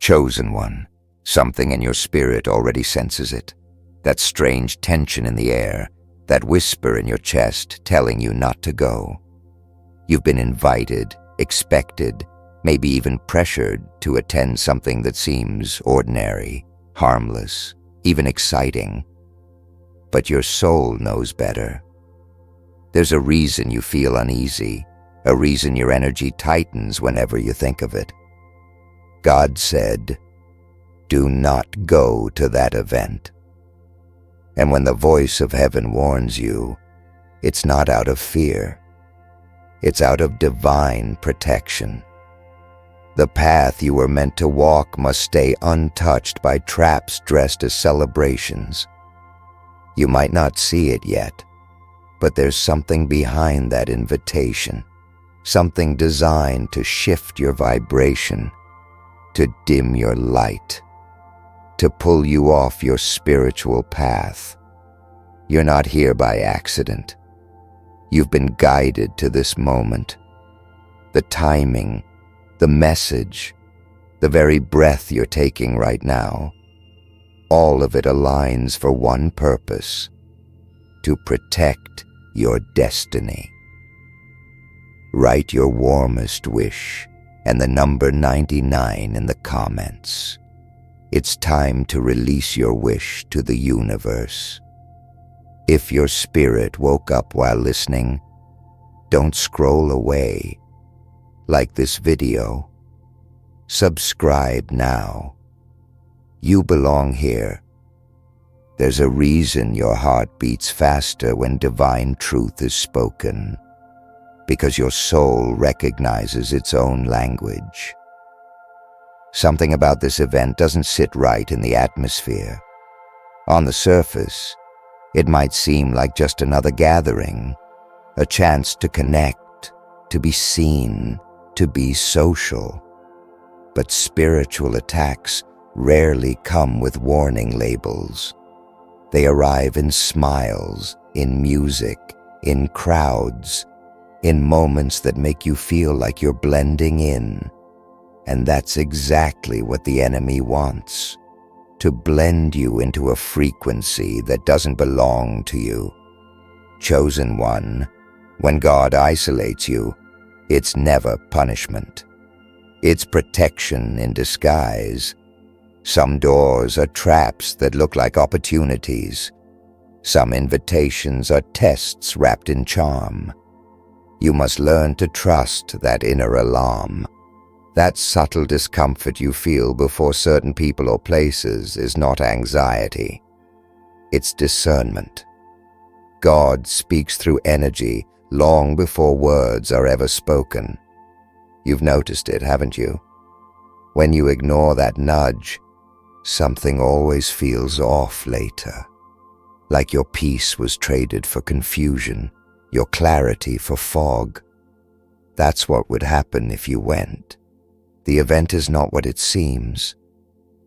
Chosen one, something in your spirit already senses it. That strange tension in the air, that whisper in your chest telling you not to go. You've been invited, expected, maybe even pressured to attend something that seems ordinary, harmless, even exciting. But your soul knows better. There's a reason you feel uneasy, a reason your energy tightens whenever you think of it. God said, "Do not go to that event." And when the voice of heaven warns you, it's not out of fear. It's out of divine protection. The path you were meant to walk must stay untouched by traps dressed as celebrations. You might not see it yet, but there's something behind that invitation, something designed to shift your vibration, to dim your light, to pull you off your spiritual path. You're not here by accident. You've been guided to this moment. The timing, the message, the very breath you're taking right now, all of it aligns for one purpose: to protect your destiny. Write your warmest wish and the number 99 in the comments. It's time to release your wish to the universe. If your spirit woke up while listening, don't scroll away. Like this video. Subscribe now. You belong here. There's a reason your heart beats faster when divine truth is spoken, because your soul recognizes its own language. Something about this event doesn't sit right in the atmosphere. On the surface, it might seem like just another gathering, a chance to connect, to be seen, to be social. But spiritual attacks rarely come with warning labels. They arrive in smiles, in music, in crowds, in moments that make you feel like you're blending in. And that's exactly what the enemy wants, to blend you into a frequency that doesn't belong to you. Chosen one, when God isolates you, it's never punishment. It's protection in disguise. Some doors are traps that look like opportunities. Some invitations are tests wrapped in charm. You must learn to trust that inner alarm. That subtle discomfort you feel before certain people or places is not anxiety. It's discernment. God speaks through energy long before words are ever spoken. You've noticed it, haven't you? When you ignore that nudge, something always feels off later. Like your peace was traded for confusion, your clarity for fog. That's what would happen if you went. The event is not what it seems.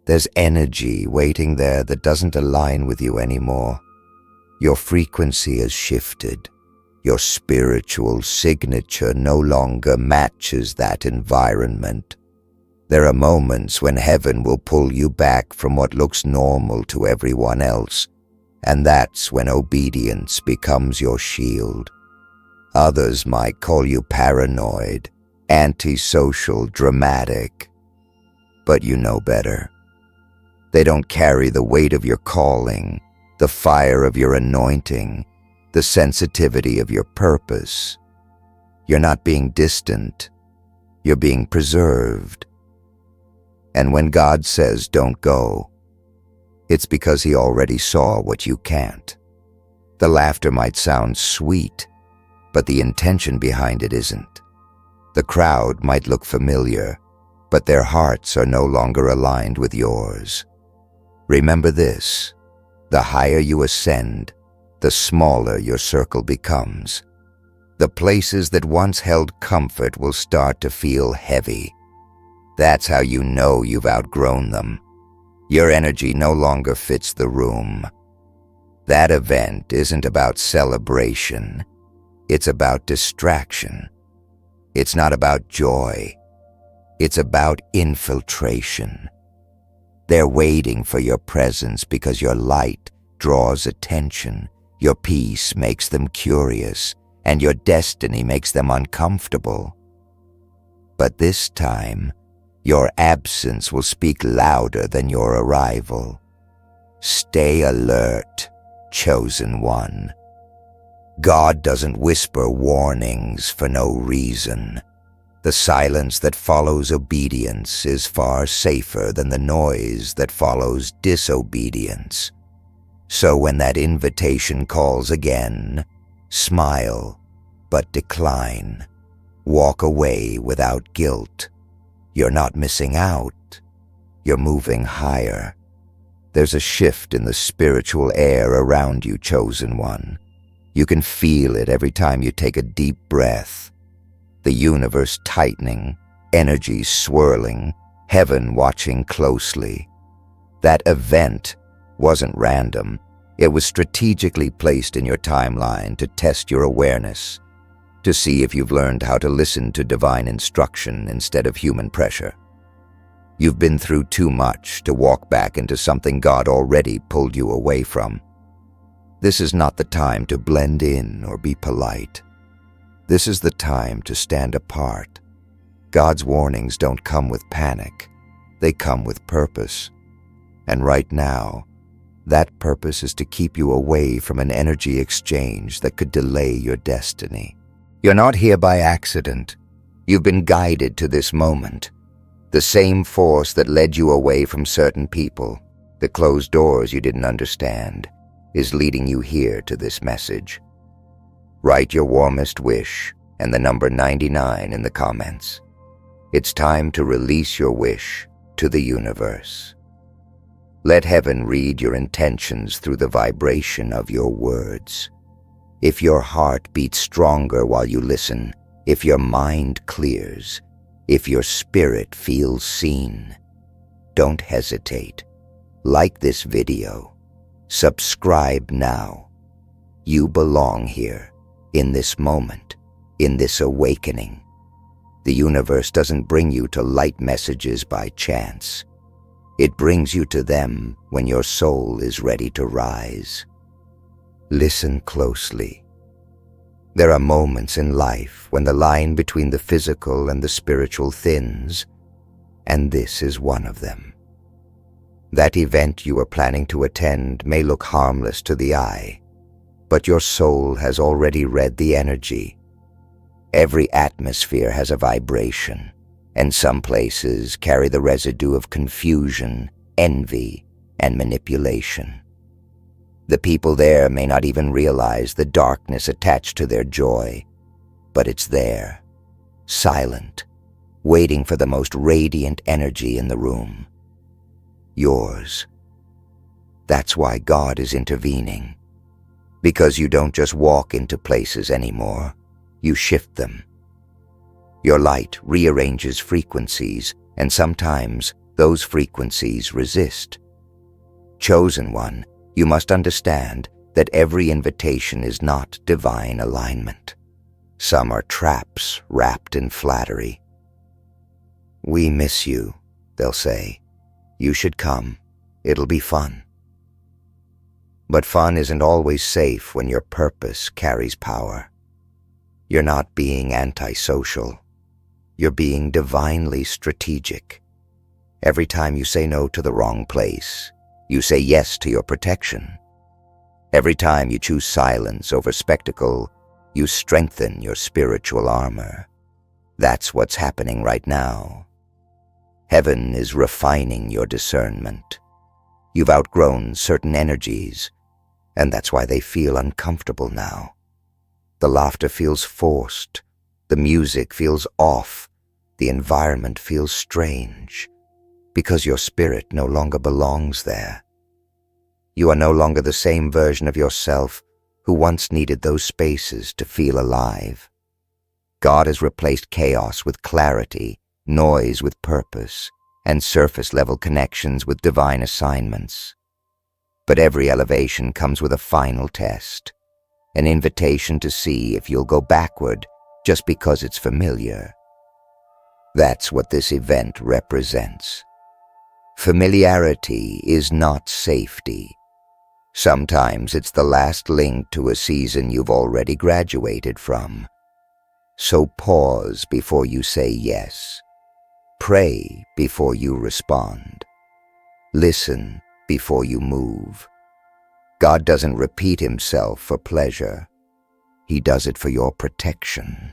There's energy waiting there that doesn't align with you anymore. Your frequency has shifted. Your spiritual signature no longer matches that environment. There are moments when heaven will pull you back from what looks normal to everyone else, and that's when obedience becomes your shield. Others might call you paranoid, antisocial, dramatic, but you know better. They don't carry the weight of your calling, the fire of your anointing, the sensitivity of your purpose. You're not being distant, you're being preserved. And when God says don't go, it's because He already saw what you can't. The laughter might sound sweet, but the intention behind it isn't. The crowd might look familiar, but their hearts are no longer aligned with yours. Remember this: the higher you ascend, the smaller your circle becomes. The places that once held comfort will start to feel heavy. That's how you know you've outgrown them. Your energy no longer fits the room. That event isn't about celebration. It's about distraction. It's not about joy. It's about infiltration. They're waiting for your presence because your light draws attention, your peace makes them curious, and your destiny makes them uncomfortable. But this time, your absence will speak louder than your arrival. Stay alert, chosen one. God doesn't whisper warnings for no reason. The silence that follows obedience is far safer than the noise that follows disobedience. So when that invitation calls again, smile, but decline. Walk away without guilt. You're not missing out. You're moving higher. There's a shift in the spiritual air around you, chosen one. You can feel it every time you take a deep breath. The universe tightening, energy swirling, heaven watching closely. That event wasn't random. It was strategically placed in your timeline to test your awareness, to see if you've learned how to listen to divine instruction instead of human pressure. You've been through too much to walk back into something God already pulled you away from. This is not the time to blend in or be polite. This is the time to stand apart. God's warnings don't come with panic. They come with purpose. And right now, that purpose is to keep you away from an energy exchange that could delay your destiny. You're not here by accident. You've been guided to this moment. The same force that led you away from certain people, the closed doors you didn't understand, is leading you here to this message. Write your warmest wish and the number 99 in the comments. It's time to release your wish to the universe. Let heaven read your intentions through the vibration of your words. If your heart beats stronger while you listen, if your mind clears, if your spirit feels seen, don't hesitate. Like this video. Subscribe now. You belong here, in this moment, in this awakening. The universe doesn't bring you to light messages by chance. It brings you to them when your soul is ready to rise. Listen closely. There are moments in life when the line between the physical and the spiritual thins, and this is one of them. That event you are planning to attend may look harmless to the eye, but your soul has already read the energy. Every atmosphere has a vibration, and some places carry the residue of confusion, envy, and manipulation. The people there may not even realize the darkness attached to their joy, but it's there, silent, waiting for the most radiant energy in the room. Yours. That's why God is intervening. Because you don't just walk into places anymore, you shift them. Your light rearranges frequencies, and sometimes those frequencies resist. Chosen one, you must understand that every invitation is not divine alignment. Some are traps wrapped in flattery. "We miss you," they'll say. "You should come. It'll be fun." But fun isn't always safe when your purpose carries power. You're not being antisocial. You're being divinely strategic. Every time you say no to the wrong place, you say yes to your protection. Every time you choose silence over spectacle, you strengthen your spiritual armor. That's what's happening right now. Heaven is refining your discernment. You've outgrown certain energies, and that's why they feel uncomfortable now. The laughter feels forced, the music feels off, the environment feels strange, because your spirit no longer belongs there. You are no longer the same version of yourself who once needed those spaces to feel alive. God has replaced chaos with clarity, noise with purpose, and surface-level connections with divine assignments. But every elevation comes with a final test, an invitation to see if you'll go backward just because it's familiar. That's what this event represents. Familiarity is not safety. Sometimes it's the last link to a season you've already graduated from. So pause before you say yes. Pray before you respond. Listen before you move. God doesn't repeat himself for pleasure. He does it for your protection.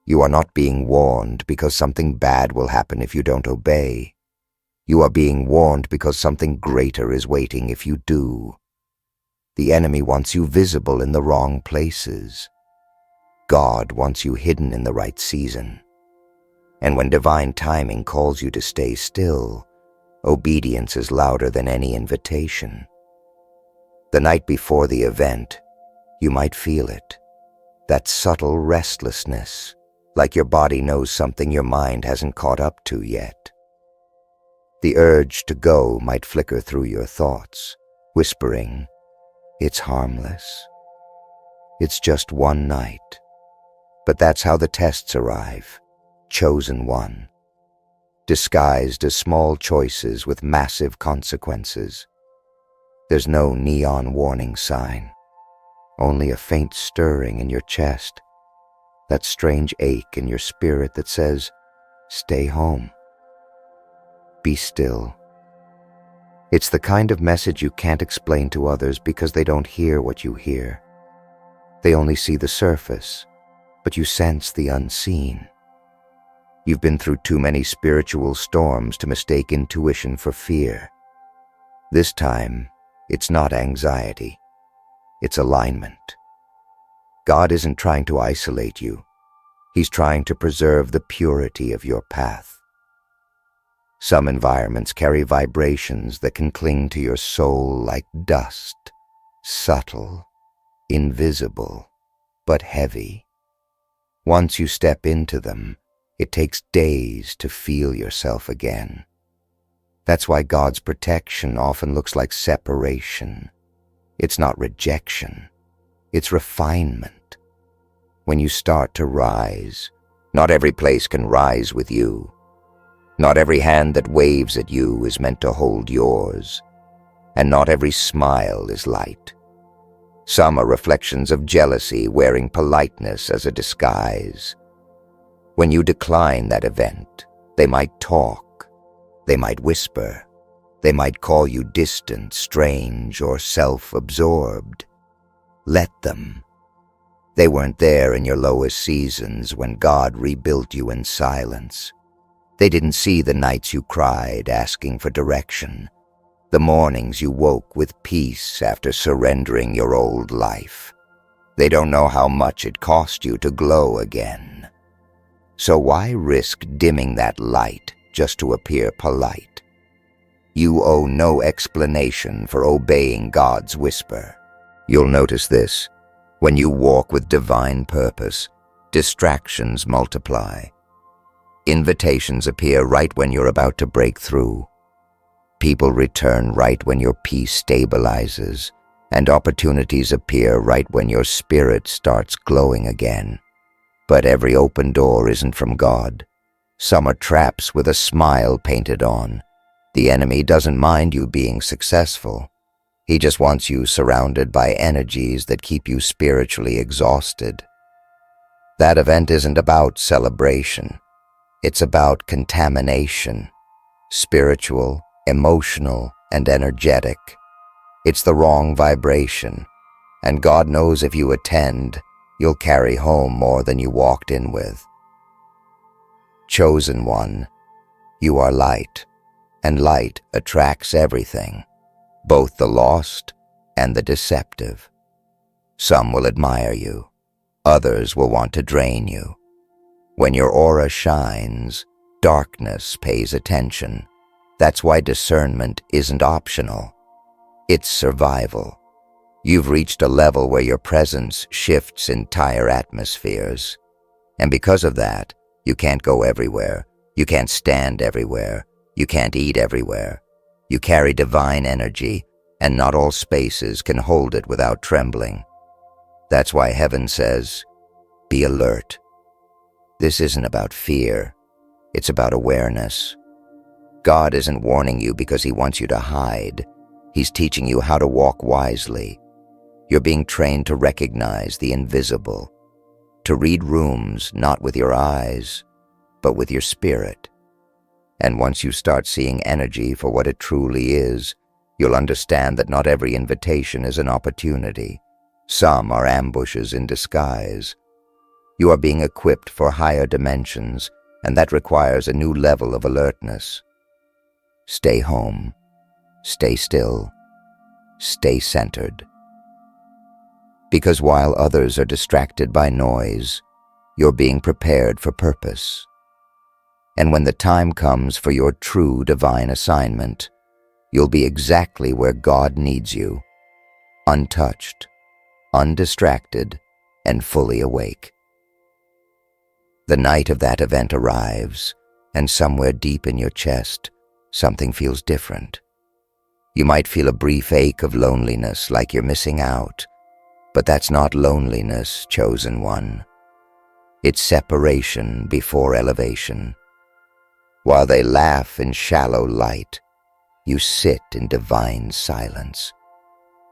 You are not being warned because something bad will happen if you don't obey. You are being warned because something greater is waiting if you do. The enemy wants you visible in the wrong places. God wants you hidden in the right season. And when divine timing calls you to stay still, obedience is louder than any invitation. The night before the event, you might feel it. That subtle restlessness, like your body knows something your mind hasn't caught up to yet. The urge to go might flicker through your thoughts, whispering, "It's harmless. It's just one night." But that's how the tests arrive, chosen one, disguised as small choices with massive consequences. There's no neon warning sign, only a faint stirring in your chest, that strange ache in your spirit that says, "Stay home. Be still." It's the kind of message you can't explain to others because they don't hear what you hear. They only see the surface, but you sense the unseen. You've been through too many spiritual storms to mistake intuition for fear. This time, it's not anxiety. It's alignment. God isn't trying to isolate you. He's trying to preserve the purity of your path. Some environments carry vibrations that can cling to your soul like dust, subtle, invisible, but heavy. Once you step into them, it takes days to feel yourself again. That's why God's protection often looks like separation. It's not rejection, it's refinement. When you start to rise, not every place can rise with you. Not every hand that waves at you is meant to hold yours, and not every smile is light. Some are reflections of jealousy wearing politeness as a disguise. When you decline that event, they might talk, they might whisper, they might call you distant, strange, or self-absorbed. Let them. They weren't there in your lowest seasons when God rebuilt you in silence. They didn't see the nights you cried asking for direction, the mornings you woke with peace after surrendering your old life. They don't know how much it cost you to glow again. So why risk dimming that light just to appear polite? You owe no explanation for obeying God's whisper. You'll notice this. When you walk with divine purpose, distractions multiply. Invitations appear right when you're about to break through. People return right when your peace stabilizes, and opportunities appear right when your spirit starts glowing again. But every open door isn't from God. Some are traps with a smile painted on. The enemy doesn't mind you being successful. He just wants you surrounded by energies that keep you spiritually exhausted. That event isn't about celebration. It's about contamination, spiritual, emotional, and energetic. It's the wrong vibration, and God knows if you attend, you'll carry home more than you walked in with. Chosen one, you are light, and light attracts everything, both the lost and the deceptive. Some will admire you, others will want to drain you. When your aura shines, darkness pays attention. That's why discernment isn't optional. It's survival. You've reached a level where your presence shifts entire atmospheres. And because of that, you can't go everywhere. You can't stand everywhere. You can't eat everywhere. You carry divine energy, and not all spaces can hold it without trembling. That's why heaven says, be alert. This isn't about fear. It's about awareness. God isn't warning you because he wants you to hide. He's teaching you how to walk wisely. You're being trained to recognize the invisible, to read rooms not with your eyes, but with your spirit. And once you start seeing energy for what it truly is, you'll understand that not every invitation is an opportunity. Some are ambushes in disguise. You are being equipped for higher dimensions, and that requires a new level of alertness. Stay home. Stay still. Stay centered. Because while others are distracted by noise, you're being prepared for purpose. And when the time comes for your true divine assignment, you'll be exactly where God needs you, untouched, undistracted, and fully awake. The night of that event arrives, and somewhere deep in your chest, something feels different. You might feel a brief ache of loneliness, like you're missing out, but that's not loneliness, chosen one. It's separation before elevation. While they laugh in shallow light, you sit in divine silence,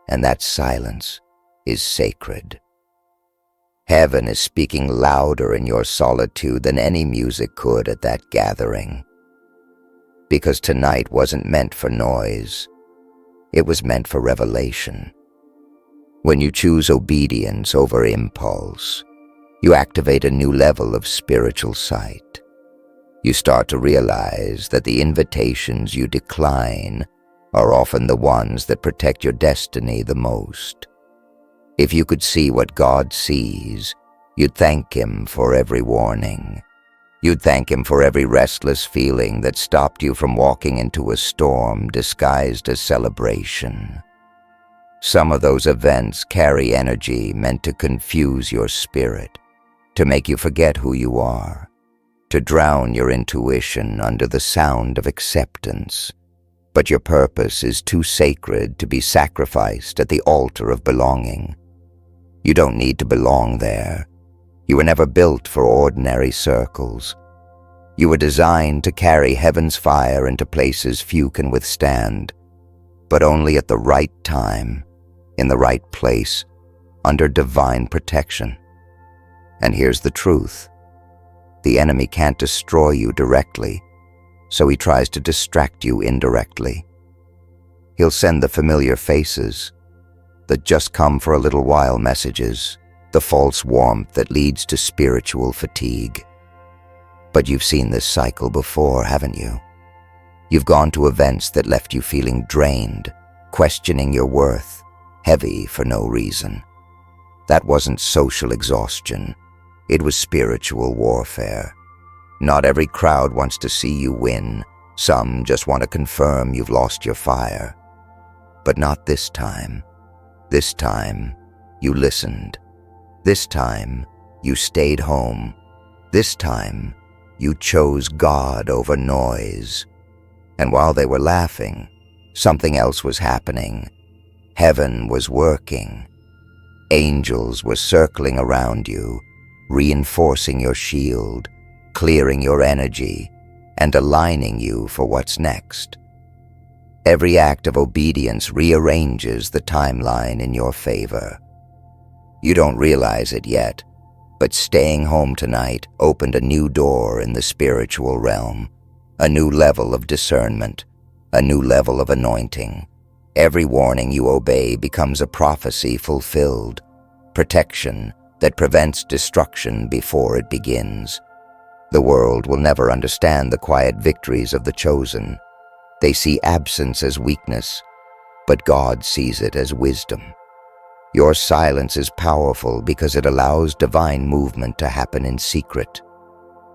and that silence is sacred. Heaven is speaking louder in your solitude than any music could at that gathering. Because tonight wasn't meant for noise, it was meant for revelation. When you choose obedience over impulse, you activate a new level of spiritual sight. You start to realize that the invitations you decline are often the ones that protect your destiny the most. If you could see what God sees, you'd thank him for every warning. You'd thank him for every restless feeling that stopped you from walking into a storm disguised as celebration. Some of those events carry energy meant to confuse your spirit, to make you forget who you are, to drown your intuition under the sound of acceptance. But your purpose is too sacred to be sacrificed at the altar of belonging. You don't need to belong there. You were never built for ordinary circles. You were designed to carry heaven's fire into places few can withstand, but only at the right time, in the right place, under divine protection. And here's the truth. The enemy can't destroy you directly, so he tries to distract you indirectly. He'll send the familiar faces, the just come for a little while messages, the false warmth that leads to spiritual fatigue. But you've seen this cycle before, haven't you? You've gone to events that left you feeling drained, questioning your worth, heavy for no reason. That wasn't social exhaustion. It was spiritual warfare. Not every crowd wants to see you win. Some just want to confirm you've lost your fire. But not this time. This time, you listened. This time, you stayed home. This time, you chose God over noise. And while they were laughing, something else was happening. Heaven was working. Angels were circling around you, reinforcing your shield, clearing your energy, and aligning you for what's next. Every act of obedience rearranges the timeline in your favor. You don't realize it yet, but staying home tonight opened a new door in the spiritual realm, a new level of discernment, a new level of anointing. Every warning you obey becomes a prophecy fulfilled, protection that prevents destruction before it begins. The world will never understand the quiet victories of the chosen. They see absence as weakness, but God sees it as wisdom. Your silence is powerful because it allows divine movement to happen in secret.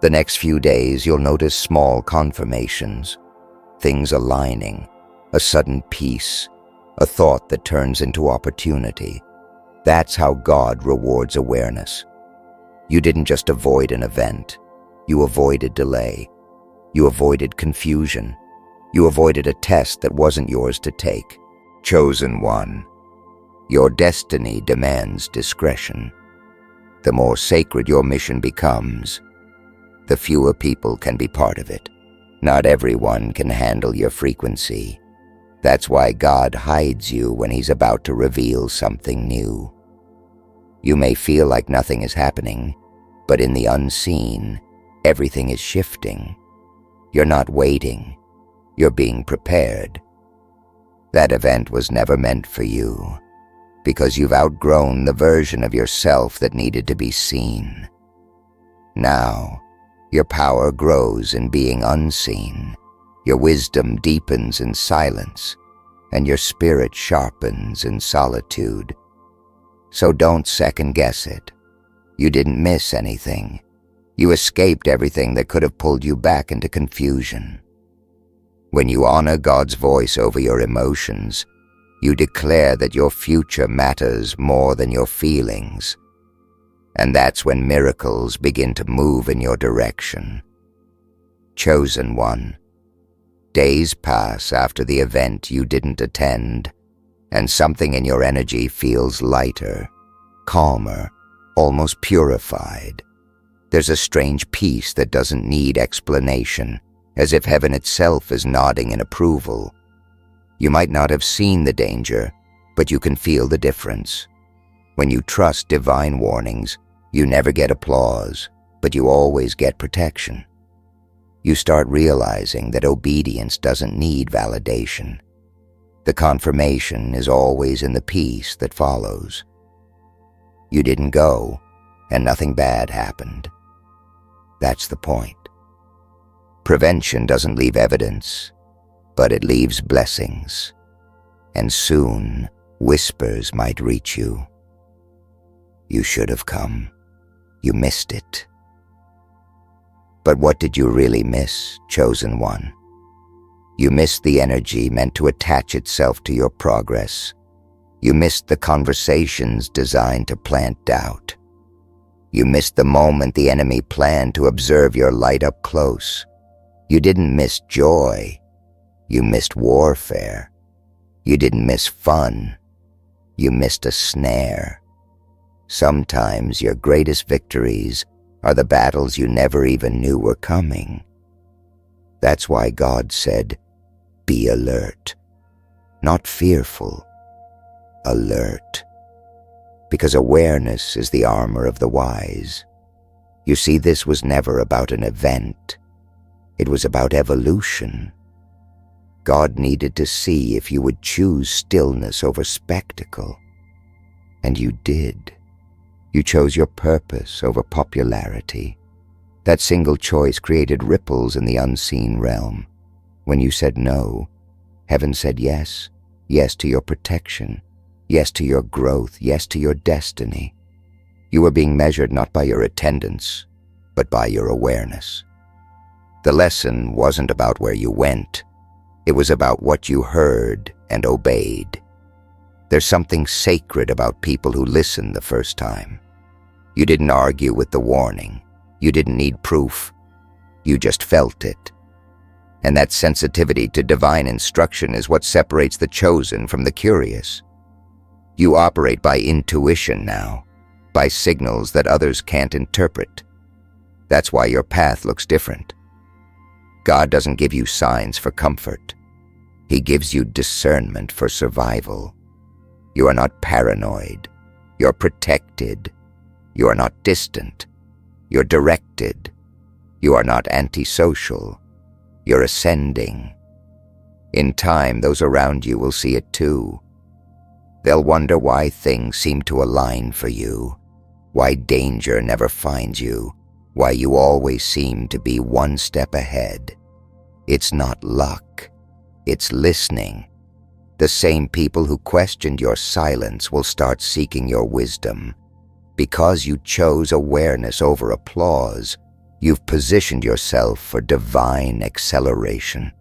The next few days, you'll notice small confirmations, things aligning, a sudden peace, a thought that turns into opportunity. That's how God rewards awareness. You didn't just avoid an event. You avoided delay. You avoided confusion. You avoided a test that wasn't yours to take. Chosen one. Your destiny demands discretion. The more sacred your mission becomes, the fewer people can be part of it. Not everyone can handle your frequency. That's why God hides you when He's about to reveal something new. You may feel like nothing is happening, but in the unseen, everything is shifting. You're not waiting. You're being prepared. That event was never meant for you, because you've outgrown the version of yourself that needed to be seen. Now, your power grows in being unseen, your wisdom deepens in silence, and your spirit sharpens in solitude. So don't second-guess it. You didn't miss anything. You escaped everything that could have pulled you back into confusion. When you honor God's voice over your emotions, you declare that your future matters more than your feelings. And that's when miracles begin to move in your direction. Chosen one, days pass after the event you didn't attend, and something in your energy feels lighter, calmer, almost purified. There's a strange peace that doesn't need explanation, as if heaven itself is nodding in approval. You might not have seen the danger, but you can feel the difference. When you trust divine warnings, you never get applause, but you always get protection. You start realizing that obedience doesn't need validation. The confirmation is always in the peace that follows. You didn't go, and nothing bad happened. That's the point. Prevention doesn't leave evidence, but it leaves blessings. And soon, whispers might reach you. You should have come. You missed it. But what did you really miss, chosen one? You missed the energy meant to attach itself to your progress. You missed the conversations designed to plant doubt. You missed the moment the enemy planned to observe your light up close. You didn't miss joy. You missed warfare. You didn't miss fun. You missed a snare. Sometimes your greatest victories are the battles you never even knew were coming. That's why God said, be alert. Not fearful, alert. Because awareness is the armor of the wise. You see, this was never about an event. It was about evolution. God needed to see if you would choose stillness over spectacle. And you did. You chose your purpose over popularity. That single choice created ripples in the unseen realm. When you said no, heaven said yes. Yes to your protection. Yes to your growth. Yes to your destiny. You were being measured not by your attendance, but by your awareness. The lesson wasn't about where you went. It was about what you heard and obeyed. There's something sacred about people who listen the first time. You didn't argue with the warning. You didn't need proof. You just felt it. And that sensitivity to divine instruction is what separates the chosen from the curious. You operate by intuition now, by signals that others can't interpret. That's why your path looks different. God doesn't give you signs for comfort. He gives you discernment for survival. You are not paranoid. You're protected. You are not distant. You're directed. You are not antisocial. You're ascending. In time, those around you will see it too. They'll wonder why things seem to align for you, why danger never finds you, why you always seem to be one step ahead. It's not luck. It's listening. The same people who questioned your silence will start seeking your wisdom. Because you chose awareness over applause, you've positioned yourself for divine acceleration.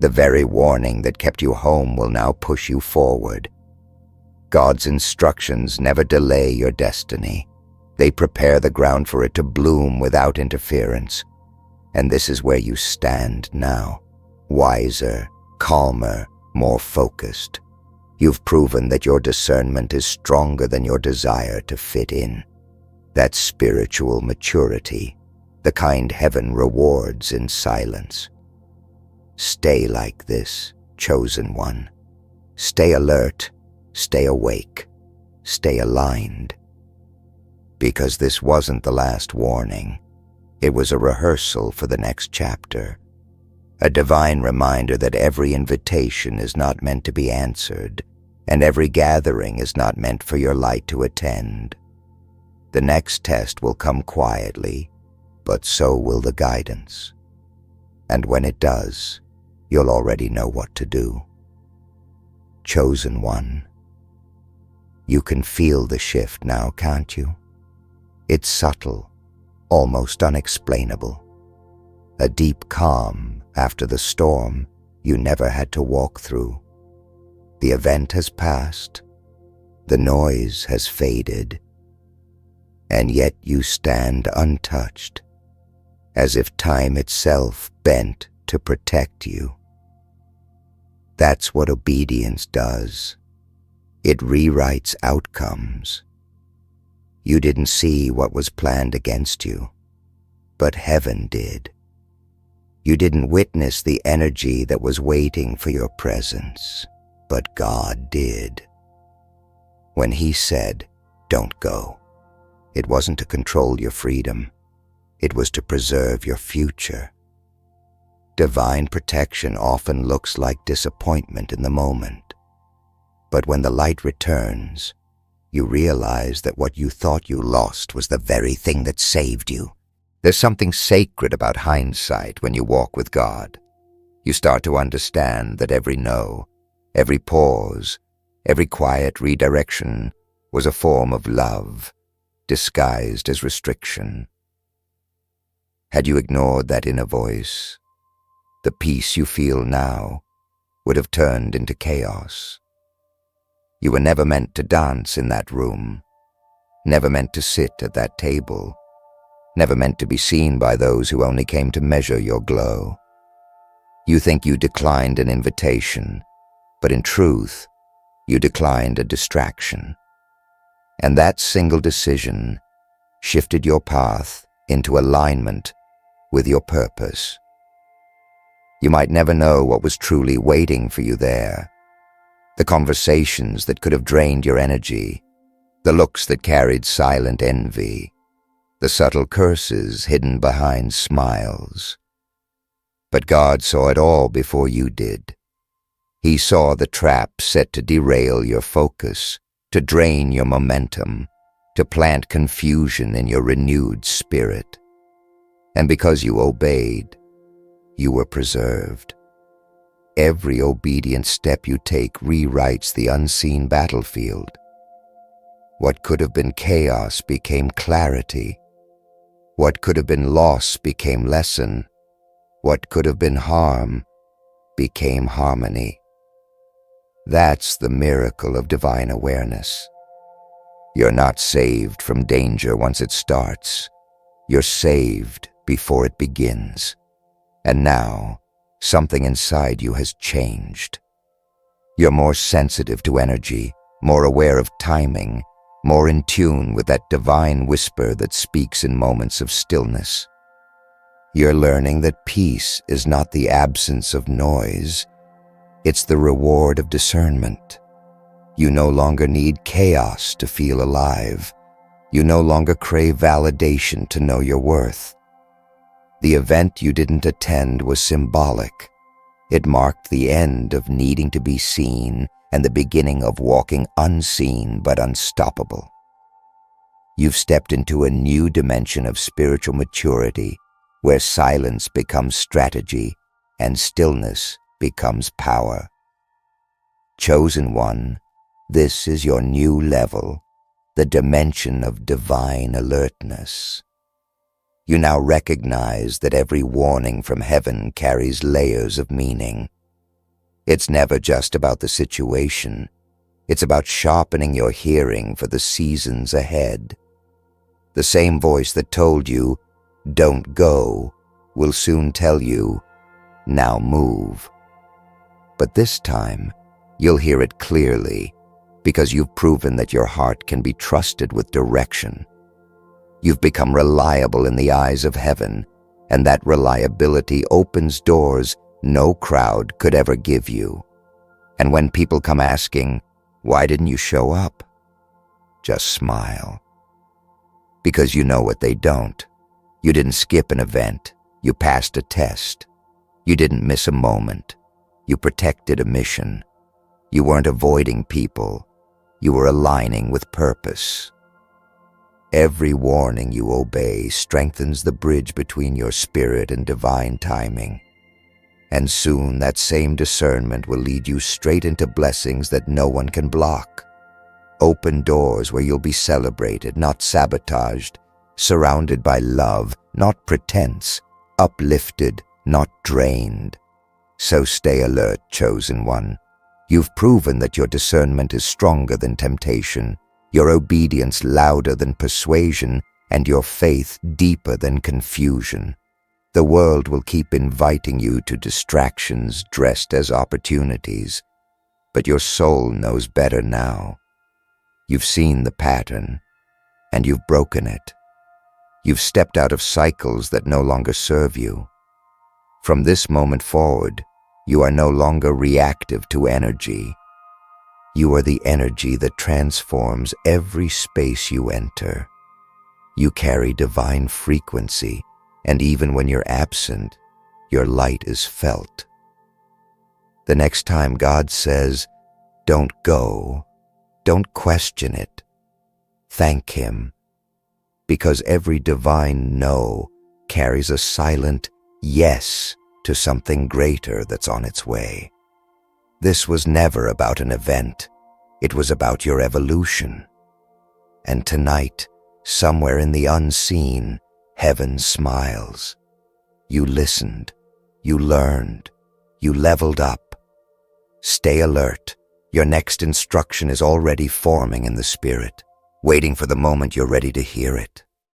The very warning that kept you home will now push you forward. God's instructions never delay your destiny. They prepare the ground for it to bloom without interference. And this is where you stand now, wiser, calmer, more focused. You've proven that your discernment is stronger than your desire to fit in. That's spiritual maturity, the kind heaven rewards in silence. Stay like this, chosen one. Stay alert, stay awake, stay aligned. Because this wasn't the last warning. It was a rehearsal for the next chapter. A divine reminder that every invitation is not meant to be answered, and every gathering is not meant for your light to attend. The next test will come quietly, but so will the guidance. And when it does, you'll already know what to do. Chosen one, you can feel the shift now, can't you? It's subtle, almost unexplainable. A deep calm after the storm you never had to walk through. The event has passed, the noise has faded, and yet you stand untouched, as if time itself bent to protect you. That's what obedience does. It rewrites outcomes. You didn't see what was planned against you, but heaven did. You didn't witness the energy that was waiting for your presence, but God did. When He said, "Don't go," it wasn't to control your freedom. It was to preserve your future. Divine protection often looks like disappointment in the moment. But when the light returns, you realize that what you thought you lost was the very thing that saved you. There's something sacred about hindsight when you walk with God. You start to understand that every no, every pause, every quiet redirection was a form of love, disguised as restriction. Had you ignored that inner voice, the peace you feel now would have turned into chaos. You were never meant to dance in that room, never meant to sit at that table, never meant to be seen by those who only came to measure your glow. You think you declined an invitation, but in truth, you declined a distraction. And that single decision shifted your path into alignment with your purpose. You might never know what was truly waiting for you there. The conversations that could have drained your energy, the looks that carried silent envy, the subtle curses hidden behind smiles. But God saw it all before you did. He saw the trap set to derail your focus, to drain your momentum, to plant confusion in your renewed spirit. And because you obeyed, you were preserved. Every obedient step you take rewrites the unseen battlefield. What could have been chaos became clarity. What could have been loss became lesson. What could have been harm became harmony. That's the miracle of divine awareness. You're not saved from danger once it starts. You're saved before it begins. And now, something inside you has changed. You're more sensitive to energy, more aware of timing, more in tune with that divine whisper that speaks in moments of stillness. You're learning that peace is not the absence of noise, it's the reward of discernment. You no longer need chaos to feel alive. You no longer crave validation to know your worth. The event you didn't attend was symbolic. It marked the end of needing to be seen and the beginning of walking unseen but unstoppable. You've stepped into a new dimension of spiritual maturity where silence becomes strategy and stillness becomes power. Chosen one, this is your new level, the dimension of divine alertness. You now recognize that every warning from heaven carries layers of meaning. It's never just about the situation. It's about sharpening your hearing for the seasons ahead. The same voice that told you, "Don't go," will soon tell you, "Now move." But this time, you'll hear it clearly, because you've proven that your heart can be trusted with direction. You've become reliable in the eyes of heaven, and that reliability opens doors no crowd could ever give you. And when people come asking, "Why didn't you show up?" just smile. Because you know what they don't. You didn't skip an event. You passed a test. You didn't miss a moment. You protected a mission. You weren't avoiding people. You were aligning with purpose. Every warning you obey strengthens the bridge between your spirit and divine timing. And soon that same discernment will lead you straight into blessings that no one can block. Open doors where you'll be celebrated, not sabotaged, surrounded by love, not pretense, uplifted, not drained. So stay alert, chosen one. You've proven that your discernment is stronger than temptation, your obedience louder than persuasion, and your faith deeper than confusion. The world will keep inviting you to distractions dressed as opportunities, but your soul knows better now. You've seen the pattern, and you've broken it. You've stepped out of cycles that no longer serve you. From this moment forward, you are no longer reactive to energy. You are the energy that transforms every space you enter. You carry divine frequency, and even when you're absent, your light is felt. The next time God says, "Don't go," don't question it. Thank Him, because every divine no carries a silent yes to something greater that's on its way. This was never about an event. It was about your evolution. And tonight, somewhere in the unseen, heaven smiles. You listened, you learned, you leveled up. Stay alert. Your next instruction is already forming in the spirit, waiting for the moment you're ready to hear it.